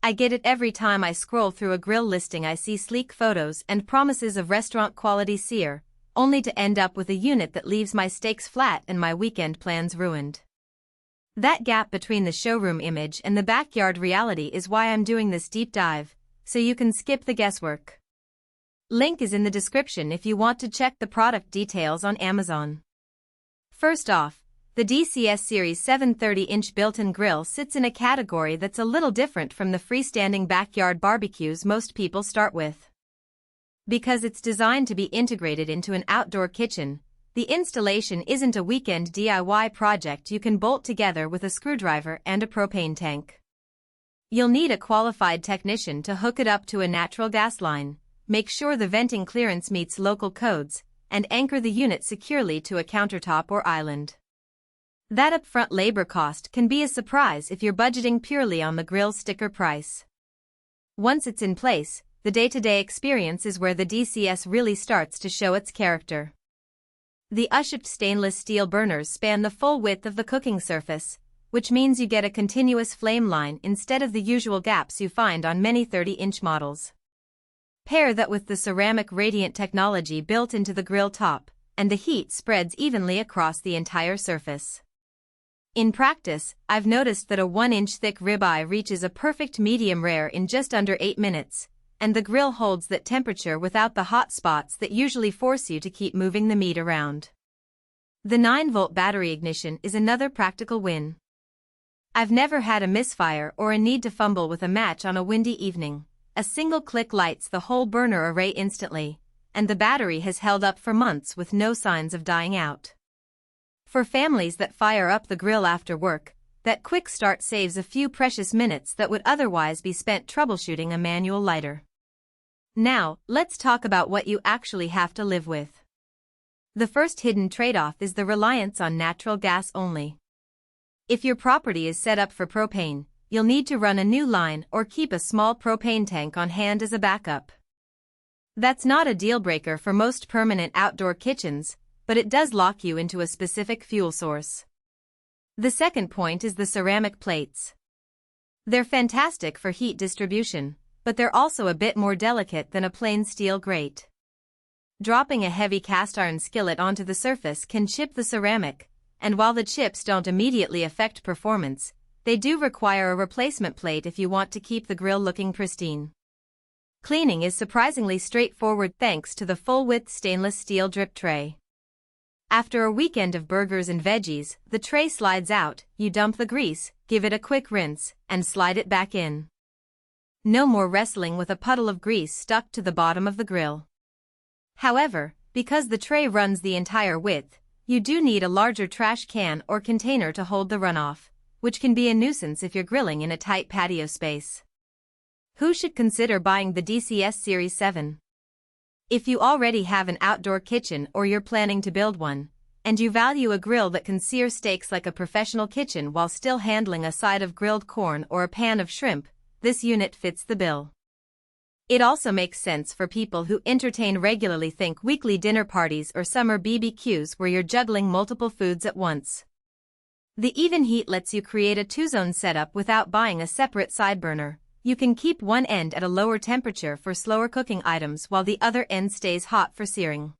I get it every time I scroll through a grill listing. I see sleek photos and promises of restaurant-quality sear, only to end up with a unit that leaves my steaks flat and my weekend plans ruined. That gap between the showroom image and the backyard reality is why I'm doing this deep dive, so you can skip the guesswork. Link is in the description if you want to check the product details on Amazon. First off, the DCS Series 7 30-inch built-in grill sits in a category that's a little different from the freestanding backyard barbecues most people start with. Because it's designed to be integrated into an outdoor kitchen, the installation isn't a weekend DIY project you can bolt together with a screwdriver and a propane tank. You'll need a qualified technician to hook it up to a natural gas line, make sure the venting clearance meets local codes, and anchor the unit securely to a countertop or island. That upfront labor cost can be a surprise if you're budgeting purely on the grill sticker price. Once it's in place, the day-to-day experience is where the DCS really starts to show its character. The U-shaped stainless steel burners span the full width of the cooking surface, which means you get a continuous flame line instead of the usual gaps you find on many 30-inch models. Pair that with the ceramic radiant technology built into the grill top, and the heat spreads evenly across the entire surface. In practice, I've noticed that a 1-inch thick ribeye reaches a perfect medium rare in just under 8 minutes, and the grill holds that temperature without the hot spots that usually force you to keep moving the meat around. The 9-volt battery ignition is another practical win. I've never had a misfire or a need to fumble with a match on a windy evening. A single click lights the whole burner array instantly, and the battery has held up for months with no signs of dying out. For families that fire up the grill after work, that quick start saves a few precious minutes that would otherwise be spent troubleshooting a manual lighter. Now, let's talk about what you actually have to live with. The first hidden trade-off is the reliance on natural gas only. If your property is set up for propane, you'll need to run a new line or keep a small propane tank on hand as a backup. That's not a deal-breaker for most permanent outdoor kitchens, but it does lock you into a specific fuel source. The second point is the ceramic plates. They're fantastic for heat distribution, but they're also a bit more delicate than a plain steel grate. Dropping a heavy cast iron skillet onto the surface can chip the ceramic, and while the chips don't immediately affect performance, they do require a replacement plate if you want to keep the grill looking pristine. Cleaning is surprisingly straightforward thanks to the full-width stainless steel drip tray. After a weekend of burgers and veggies, the tray slides out, you dump the grease, give it a quick rinse, and slide it back in. No more wrestling with a puddle of grease stuck to the bottom of the grill. However, because the tray runs the entire width, you do need a larger trash can or container to hold the runoff, which can be a nuisance if you're grilling in a tight patio space. Who should consider buying the DCS Series 7? If you already have an outdoor kitchen or you're planning to build one, and you value a grill that can sear steaks like a professional kitchen while still handling a side of grilled corn or a pan of shrimp, this unit fits the bill. It also makes sense for people who entertain regularly, think weekly dinner parties or summer BBQs where you're juggling multiple foods at once. The even heat lets you create a 2-zone setup without buying a separate side burner. You can keep one end at a lower temperature for slower cooking items while the other end stays hot for searing.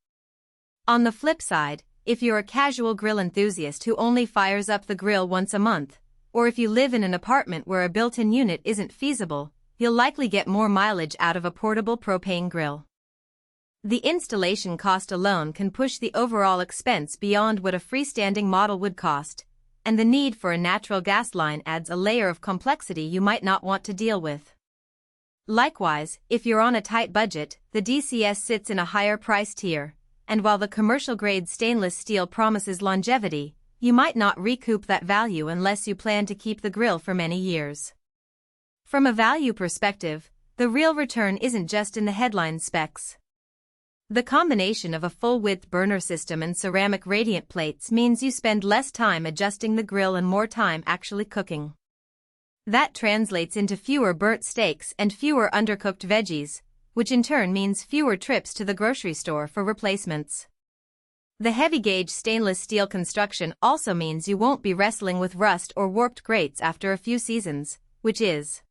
On the flip side, if you're a casual grill enthusiast who only fires up the grill once a month, or if you live in an apartment where a built-in unit isn't feasible, you'll likely get more mileage out of a portable propane grill. The installation cost alone can push the overall expense beyond what a freestanding model would cost, and the need for a natural gas line adds a layer of complexity you might not want to deal with. Likewise, if you're on a tight budget, the DCS sits in a higher price tier, and while the commercial-grade stainless steel promises longevity, you might not recoup that value unless you plan to keep the grill for many years. From a value perspective, the real return isn't just in the headline specs. The combination of a full-width burner system and ceramic radiant plates means you spend less time adjusting the grill and more time actually cooking. That translates into fewer burnt steaks and fewer undercooked veggies, which in turn means fewer trips to the grocery store for replacements. The heavy-gauge stainless steel construction also means you won't be wrestling with rust or warped grates after a few seasons, which is